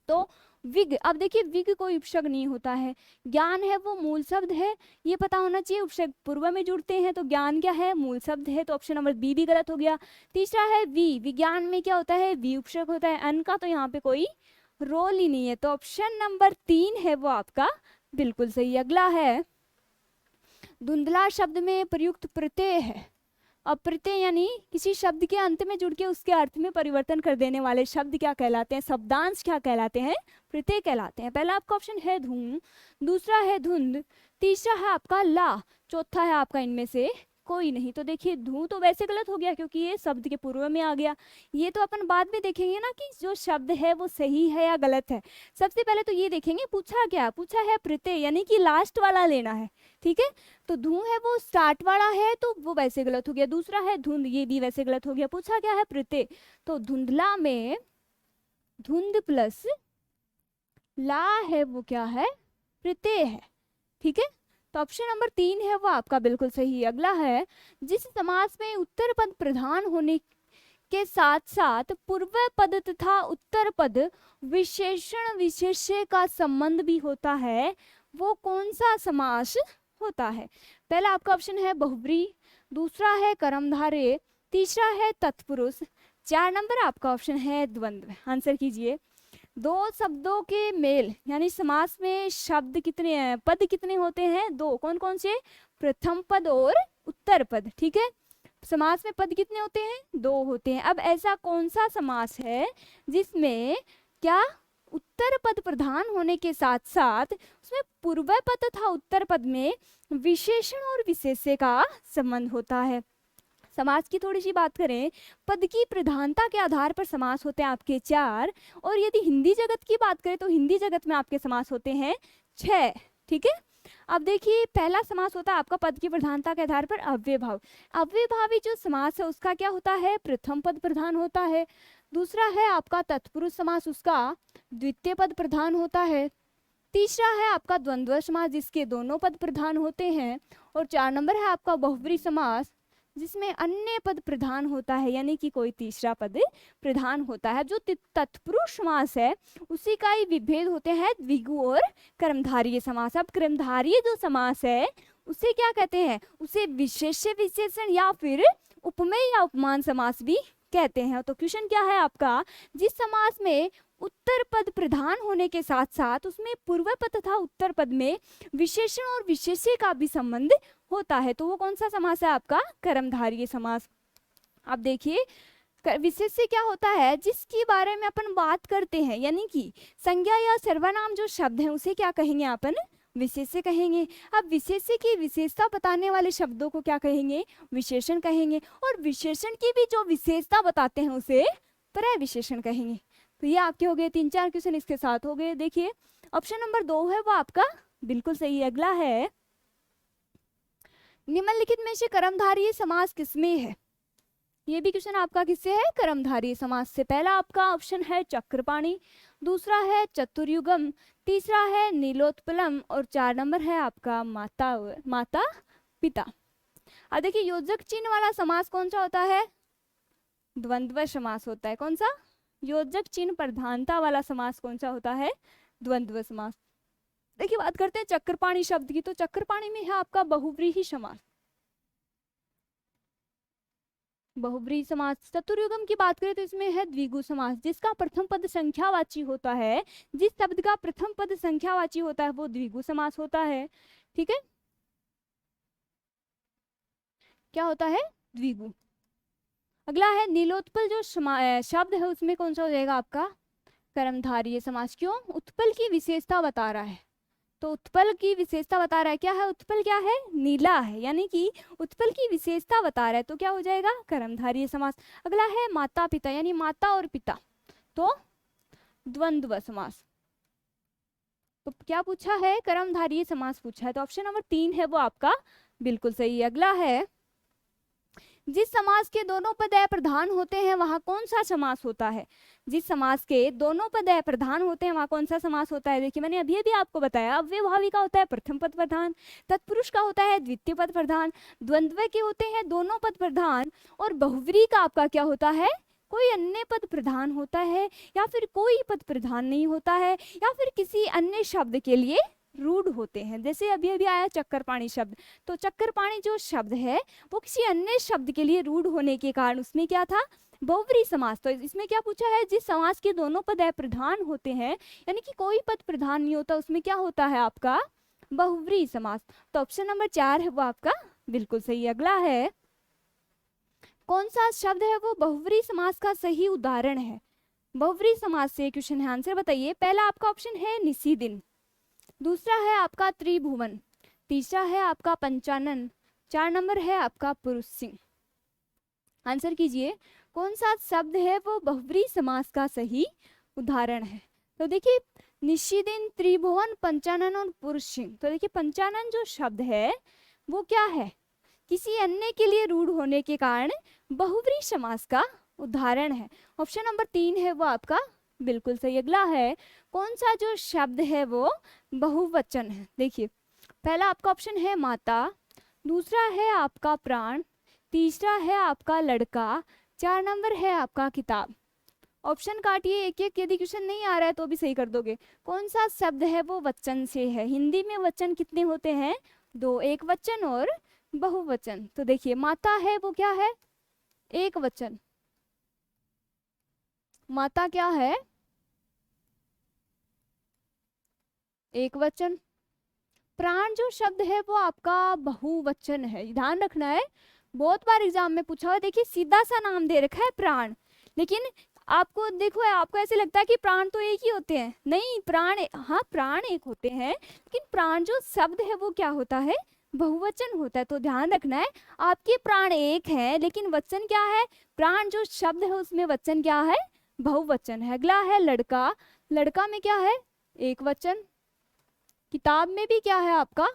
तो विग, अब देखिए विग कोई उपसर्ग नहीं होता है, ज्ञान है वो मूल शब्द है, ये पता होना चाहिए। उपसर्ग पूर्व में जुड़ते हैं तो ज्ञान क्या है, मूल शब्द है, तो ऑप्शन नंबर बी भी गलत हो गया। तीसरा है वी, विज्ञान में क्या होता है, वी उपसर्ग होता है, अन का तो यहाँ पे कोई रोल ही नहीं है, तो ऑप्शन नंबर 3 है वो आपका बिल्कुल सही। अगला है धुंधला शब्द में प्रयुक्त प्रत्यय है। अब प्रत्यय यानी किसी शब्द के अंत में जुड़ के उसके अर्थ में परिवर्तन कर देने वाले शब्द क्या कहलाते हैं, शब्दांश क्या कहलाते हैं, प्रत्यय कहलाते हैं। पहला आपका ऑप्शन है धूम, दूसरा है धुंध, तीसरा है आपका ला, चौथा है आपका इनमें से कोई नहीं। तो देखिए धू तो वैसे गलत हो गया क्योंकि ये शब्द के पूर्व में आ गया, ये तो अपन बाद में देखेंगे ना कि जो शब्द है वो सही है या गलत है। सबसे पहले तो ये देखेंगे पूछा क्या, पूछा है प्रत्यय यानी कि लास्ट वाला लेना है, ठीक है। तो धू है वो स्टार्ट वाला है तो वो वैसे गलत हो गया, दूसरा है धुंध, ये भी वैसे गलत हो गया, पूछा क्या है प्रत्यय, तो धुंधला में धुंध प्लस ला है वो क्या है, प्रत्यय है, ठीक है। तो ऑप्शन नंबर 3 है वो आपका बिल्कुल सही। अगला है जिस समास में उत्तर पद प्रधान होने के साथ साथ पूर्व पद तथा उत्तर पद विशेषण विशेष्य का संबंध भी होता है वो कौन सा समास होता है। पहला आपका ऑप्शन है बहुब्री, दूसरा है कर्मधारय, तीसरा है तत्पुरुष, 4 नंबर आपका ऑप्शन है द्वंद्व। आंसर कीजिए। दो शब्दों के मेल यानी समास में शब्द कितने हैं, पद कितने होते हैं, दो, कौन कौन से, प्रथम पद और उत्तर पद, ठीक है। समास में पद कितने होते हैं, 2 होते हैं। अब ऐसा कौन सा समास है जिसमें क्या उत्तर पद प्रधान होने के साथ साथ उसमें पूर्व पद तथा उत्तर पद में विशेषण और विशेष्य का संबंध होता है। समास की थोड़ी सी बात करें, पद की प्रधानता के आधार पर समास होते हैं आपके 4, और यदि हिंदी जगत की बात करें तो हिंदी जगत में आपके समास होते हैं 6, ठीक है। अब देखिए पहला समास होता है आपका पद की प्रधानता के आधार पर अव्ययभाव, अव्ययभावी जो समास है उसका क्या होता है, प्रथम पद प्रधान होता है। दूसरा है आपका तत्पुरुष समास, उसका द्वितीय पद प्रधान होता है। तीसरा है आपका द्वंद्व समास जिसके दोनों पद प्रधान होते हैं, और 4 नंबर है आपका बहुब्री समास जिसमें अन्य पद प्रधान होता है यानी कि कोई तीसरा पद प्रधान होता है। जो तत्पुरुष समास है उसी का ही विभेद होते हैं द्विगु और कर्मधारय समास। अब कर्मधारय जो समास है उसे क्या कहते हैं, उसे विशेष्य विशेषण या फिर उपमेय या उपमान समास भी कहते हैं। तो क्वेश्चन क्या है आपका, जिस समास में उत्तर पद प्रधान होने के साथ साथ उसमें पूर्व पद तथा उत्तर पद में विशेषण और विशेष्य का भी संबंध होता है, तो वो कौन सा समास है आपका, कर्मधारय समास। अब देखिए विशेष्य क्या होता है, जिसके बारे में अपन बात करते हैं, यानी कि संज्ञा या सर्वनाम जो शब्द है उसे क्या कहेंगे अपन, विशेष्य कहेंगे। अब विशेष्य की विशेषता बताने वाले शब्दों को क्या कहेंगे, विशेषण कहेंगे, और विशेषण की भी जो विशेषता बताते हैं उसे प्रविशेषण कहेंगे। तो ये आपके हो गए 3-4 क्वेश्चन इसके साथ हो गए। देखिए ऑप्शन नंबर 2 है वो आपका बिल्कुल सही। अगला है, निम्नलिखित में से कर्मधारय समास किसमें है, ये भी क्वेश्चन आपका किससे है, कर्मधारय समास से। पहला आपका ऑप्शन है चक्रपाणी, दूसरा है चतुर्युगम, तीसरा है नीलोत्पलम, और 4 नंबर है आपका माता पिता। अब देखिए योजक चिन्ह वाला समास कौन सा होता है, द्वंद्व समास होता है। कौन सा, योजक चिन्ह प्रधानता वाला समास कौन सा होता है, द्वंद्व समास। देखिए बात करते हैं चक्रपाणी शब्द की, तो चक्रपाणी में है आपका बहुव्रीहि समास, बहुव्रीहि समास। चतुर्युगम की बात करें तो इसमें है द्विगु समास, जिसका प्रथम पद संख्यावाची होता है, जिस शब्द का प्रथम पद संख्यावाची होता है वो द्विगु समास होता है। ठीक है, क्या होता है, द्विगु। अगला है नीलोत्पल जो शब्द है उसमें कौन सा हो जाएगा आपका, कर्मधारय समास। क्यों, उत्पल की विशेषता बता रहा है, तो उत्पल की विशेषता बता रहा है, क्या है उत्पल, क्या है, नीला है, यानी कि उत्पल की विशेषता बता रहा है, तो क्या हो जाएगा, कर्मधारय समास। अगला है माता पिता, यानी माता और पिता, तो द्वंद्व समास। तो क्या पूछा है, कर्मधारय समास पूछा है, तो ऑप्शन नंबर 3 है वो आपका बिल्कुल सही है। अगला है, जिस समास के दोनों पद प्रधान होते हैं वहां कौन सा समास होता है, जिस समास के दोनों पद प्रधान होते हैं वहां कौन सा समास होता है। देखिए मैंने अभी आपको बताया, अव्ययभावी का होता है प्रथम पद प्रधान, तत्पुरुष का होता है द्वितीय पद प्रधान, द्वंद्व के होते हैं दोनों पद प्रधान, और बहुव्रीहि का आपका क्या होता है, कोई अन्य पद प्रधान होता है, या फिर कोई पद प्रधान नहीं होता है, या फिर किसी अन्य शब्द के लिए रूढ़ होते हैं। जैसे अभी आया चक्करपाणी शब्द, तो चक्करपाणी जो शब्द है वो किसी अन्य शब्द के लिए रूढ़ होने के कारण उसमें क्या था, बहुव्रीहि समास। तो इसमें क्या पूछा है, जिस समास के दोनों पद प्रधान होते हैं, यानी कि कोई पद प्रधान नहीं होता, उसमें क्या होता है आपका, बहुव्रीहि समास। तो ऑप्शन नंबर 4 है वो आपका बिल्कुल सही। अगला है, कौन सा शब्द है वो बहुव्रीहि समास का सही उदाहरण है, बहुव्रीहि समास से क्वेश्चन है, आंसर बताइए। पहला आपका ऑप्शन है निशिदिन, दूसरा है आपका त्रिभुवन, तीसरा है आपका पंचानन, 4 नंबर है आपका पुरुष सिंह। आंसर कीजिए, कौन सा शब्द है वो बहुव्रीहि समास का सही उदाहरण है। तो देखिए निशिदिन, त्रिभुवन, पंचानन और पुरुष सिंह। तो देखिए पंचानन जो शब्द है वो क्या है, किसी अन्य के लिए रूढ़ होने के कारण बहुव्रीहि समास का उदाहरण है। ऑप्शन नंबर 3 है वो आपका बिल्कुल सही। अगला है, कौन सा जो शब्द है वो बहुवचन है। देखिए पहला आपका ऑप्शन है माता, दूसरा है आपका प्राण, तीसरा है आपका लड़का, 4 नंबर है आपका किताब। ऑप्शन काटिए एक एक, यदि क्वेश्चन नहीं आ रहा है तो भी सही कर दोगे। कौन सा शब्द है वो वचन से है, हिंदी में वचन कितने होते हैं, 2, एक वचन और बहुवचन। तो देखिए माता है वो क्या है, एक वचन, माता क्या है, एक वचन। प्राण जो शब्द है वो आपका बहुवचन है, ध्यान रखना है, बहुत बार एग्जाम में पूछा हुआ। देखिए सीधा सा नाम दे रखा है प्राण, लेकिन आपको देखो आपको ऐसे लगता है कि प्राण तो एक ही होते हैं, नहीं, प्राण, हाँ प्राण एक होते हैं, लेकिन प्राण जो शब्द है वो क्या होता है, बहुवचन होता है। तो ध्यान रखना है, आपके प्राण एक है लेकिन वचन क्या है, प्राण जो शब्द है उसमें वचन क्या है, बहुवचन है। अगला है लड़का, लड़का में क्या है, एक वचन, किताब में भी क्या है आपका,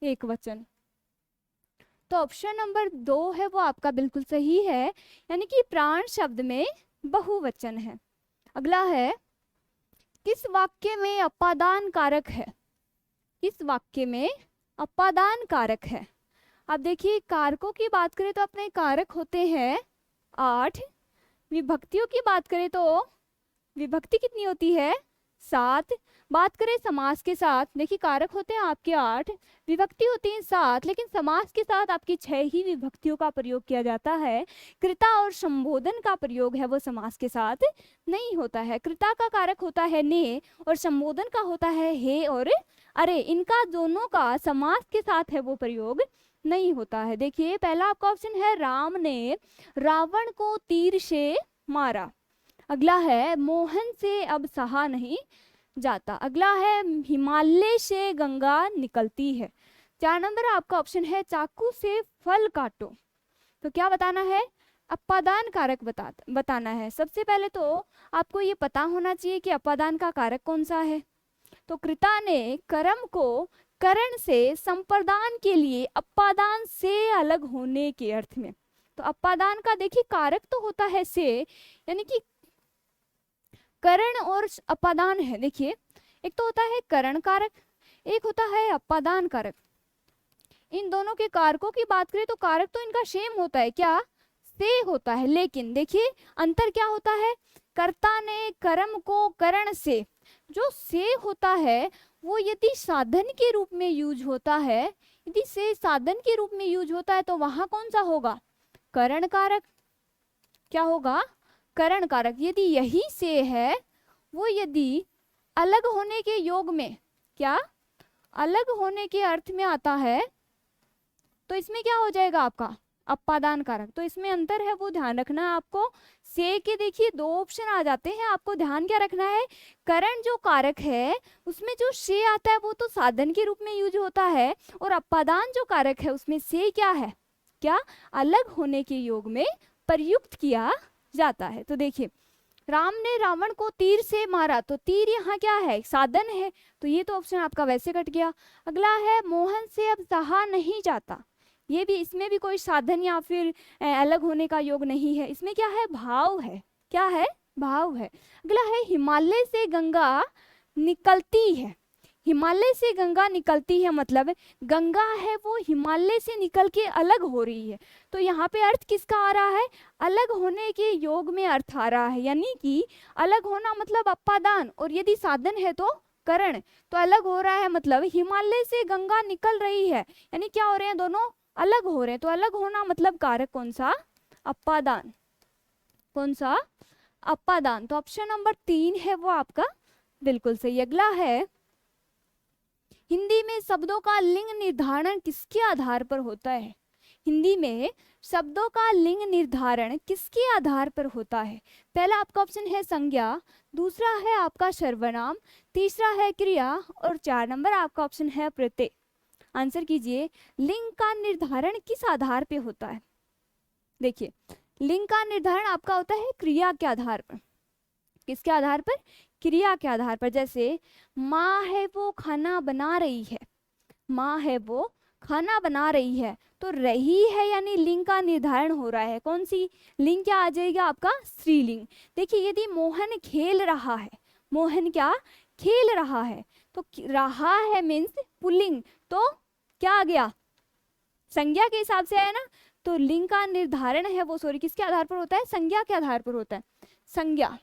एक वचन। तो ऑप्शन नंबर 2 है वो आपका बिल्कुल सही है, यानी कि प्राण शब्द में बहुवचन है। अगला है, किस वाक्य में अपादान कारक है, किस वाक्य में अपादान कारक है। अब देखिए कारकों की बात करें तो अपने कारक होते हैं 8, विभक्तियों की बात करें तो विभक्ति कितनी होती है, 7। बात करें समास के साथ, देखिए कारक होते हैं आपके 8, विभक्ति होती है 7, लेकिन समास के साथ आपकी 6 ही विभक्तियों का प्रयोग किया जाता है। कृता और संबोधन का प्रयोग है वो समास के साथ नहीं होता है। कृता का कारक होता है ने और संबोधन का होता है हे और अरे, इनका दोनों का समास के साथ है वो प्रयोग नहीं होता है। देखिए पहला आपका ऑप्शन है राम ने रावण को तीर से मारा। अगला है मोहन से अब सहा नहीं जाता। अगला है हिमालय से गंगा निकलती है। 4 नंबर आपका ऑप्शन है चाकू से फल काटो। तो क्या बताना है? अपादान कारक बताना है। सबसे पहले तो आपको ये पता होना चाहिए कि अपादान का कारक कौन सा है। तो कृता ने कर्म को करण से संप्रदान के लिए अपादान से अलग होने के अर्थ में। तो अपादान का देखिए कारक तो होता है से, यानी कि करण और अपादान है। देखिए एक तो होता है करण कारक, एक होता है अपादान कारक। इन दोनों के कारकों की बात करें तो कारक तो इनका सेम होता है, क्या? से होता है, लेकिन देखिए अंतर क्या होता है। कर्ता ने कर्म को करण से, जो से होता है वो यदि साधन के रूप में यूज होता है, यदि से साधन के रूप में यूज होता है तो वहां कौन सा होगा? करण कारक। क्या होगा? करण कारक। यदि यही से है वो यदि अलग होने के योग में, क्या अलग होने के अर्थ में आता है, तो इसमें क्या हो जाएगा आपका? अपादान कारक। तो इसमें अंतर है वो ध्यान रखना है आपको। से के देखिए 2 ऑप्शन आ जाते हैं, आपको ध्यान क्या रखना है, करण जो कारक है उसमें जो से आता है वो तो साधन के रूप में यूज होता है, और अपादान जो कारक है उसमें से क्या है, क्या अलग होने के योग में प्रयुक्त किया जाता है। तो देखिए राम ने रावण को तीर से मारा, तो तीर यहाँ क्या है? साधन है, तो ये तो ऑप्शन आपका वैसे कट गया। अगला है मोहन से अब सहा नहीं जाता। ये भी, इसमें भी कोई साधन या फिर अलग होने का योग नहीं है, इसमें क्या है? भाव है। क्या है? भाव है। अगला है हिमालय से गंगा निकलती है। हिमालय से गंगा निकलती है मतलब गंगा है वो हिमालय से निकल के अलग हो रही है। तो यहाँ पे अर्थ किसका आ रहा है? अलग होने के योग में अर्थ आ रहा है, यानी कि अलग होना मतलब अपादान, और यदि साधन है तो करण। तो अलग हो रहा है मतलब हिमालय से गंगा निकल रही है, यानी क्या हो रहे हैं? दोनों अलग हो रहे हैं। तो अलग होना मतलब कारक कौन सा? अपादान। कौन सा? अपादान। तो ऑप्शन नंबर 3 है वो आपका बिल्कुल सही। अगला है हिंदी में शब्दों का लिंग निर्धारण किसके आधार पर होता है? हिंदी में शब्दों का लिंग निर्धारण किसके आधार पर होता है? पहला आपका ऑप्शन है संज्ञा, दूसरा है आपका सर्वनाम, तीसरा है क्रिया, और 4 नंबर आपका ऑप्शन है प्रत्यय। आंसर कीजिए, लिंग का निर्धारण किस आधार पे होता है? देखिए लिंग का निर्धारण आपका होता है क्रिया के आधार पर। किसके आधार पर? क्रिया के आधार पर। जैसे माँ है वो खाना बना रही है, माँ है वो खाना बना रही है, तो रही है यानी लिंग का निर्धारण हो रहा है। कौन सी लिंग? क्या आ जाएगा आपका? स्त्रीलिंग। देखिए यदि मोहन खेल रहा है, मोहन क्या खेल रहा है, तो रहा है मीन्स पुल्लिंग, तो क्या आ गया? संज्ञा के हिसाब से है ना। तो लिंग का निर्धारण है वो किसके आधार पर होता है? संज्ञा के आधार पर होता है। संज्ञा।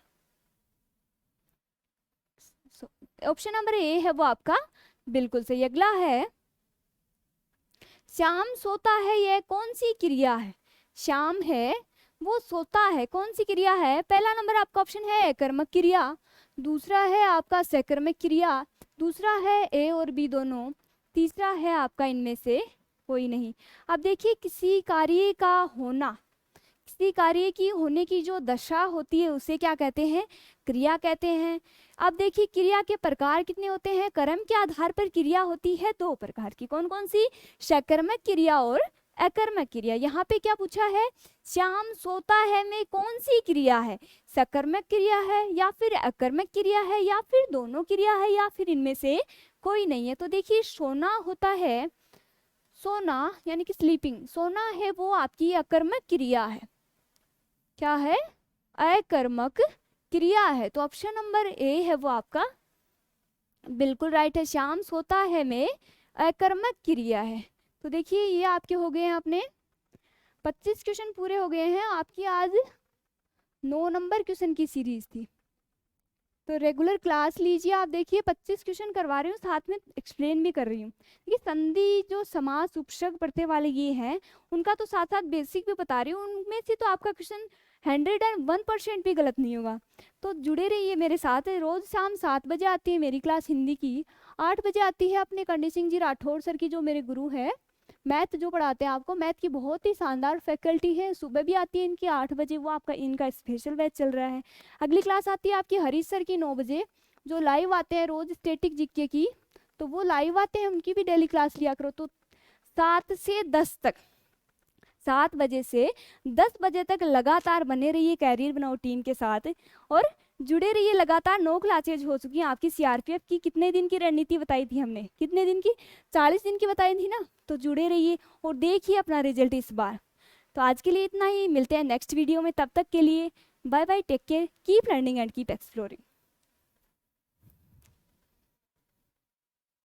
ऑप्शन नंबर ए है वो आपका बिल्कुल सही। अगला है श्याम सोता है, यह कौन सी क्रिया है? श्याम है वो सोता है, कौन सी क्रिया है? पहला नंबर आपका ऑप्शन है कर्मक क्रिया, दूसरा है आपका सकर्मक क्रिया, दूसरा है ए और बी दोनों, तीसरा है आपका इनमें से कोई नहीं। अब देखिए किसी कार्य का होना, किसी कार्य की होने की जो दशा होती है उसे क्या कहते हैं? क्रिया कहते हैं। अब देखिए क्रिया के प्रकार कितने होते हैं? कर्म के आधार पर क्रिया होती है 2 प्रकार की। कौन कौन सी? सकर्मक क्रिया और अकर्मक क्रिया। यहाँ पे क्या पूछा है? श्याम सोता है में कौन सी क्रिया है? सकर्मक क्रिया है या फिर अकर्मक क्रिया है या फिर दोनों क्रिया है या फिर इनमें से कोई नहीं है? तो देखिए सोना होता है, सोना यानी कि स्लीपिंग, सोना है वो आपकी अकर्मक क्रिया है। क्या है? अकर्मक क्रिया है। तो ऑप्शन नंबर ए है वो आपका बिल्कुल राइट है। श्याम सोता है में अकर्मक क्रिया है। तो देखिए ये आपके हो गए हैं, अपने 25 क्वेश्चन पूरे हो गए हैं। आपकी आज 9 नंबर क्वेश्चन की सीरीज थी। तो रेगुलर क्लास लीजिए। आप देखिए 25 क्वेश्चन करवा रही हूँ, साथ में एक्सप्लेन भी कर रही हूँ। देखिए संधि जो समास उपसर्ग प्रत्यय वाले ये हैं, उनका तो साथ साथ बेसिक भी बता रही हूँ, उनमें से तो आपका क्वेश्चन 101% भी गलत नहीं होगा। तो जुड़े रहिए मेरे साथ। रोज शाम 7 बजे आती है मेरी क्लास हिंदी की, 8 बजे आती है अपने कंडी सिंह जी राठौर सर की, जो मेरे गुरु है, मैथ जो पढ़ाते हैं आपको, मैथ की बहुत ही शानदार फैकल्टी है। सुबह भी आती है इनकी 8 बजे, वो आपका इनका स्पेशल बैच चल रहा है। अगली क्लास आती है आपकी हरीश सर की 9 बजे, जो लाइव आते हैं रोज स्टैटिक जीके की, तो वो लाइव आते हैं, उनकी भी डेली क्लास लिया करो। तो 7 से 10 तक, 7 बजे से 10 बजे तक लगातार बने रहिए कैरियर बनाओ टीम के साथ, और जुड़े रहिए लगातार। 9 क्लासेज हो चुकी हैं आपकी सीआरपीएफ की। कितने दिन की रणनीति बताई थी हमने, कितने दिन की, 40 दिन की बताई थी ना। तो जुड़े रहिए और देखिए अपना रिजल्ट इस बार। तो आज के लिए इतना ही, मिलते हैं नेक्स्ट वीडियो में, तब तक के लिए bye bye, take care, keep learning and keep exploring.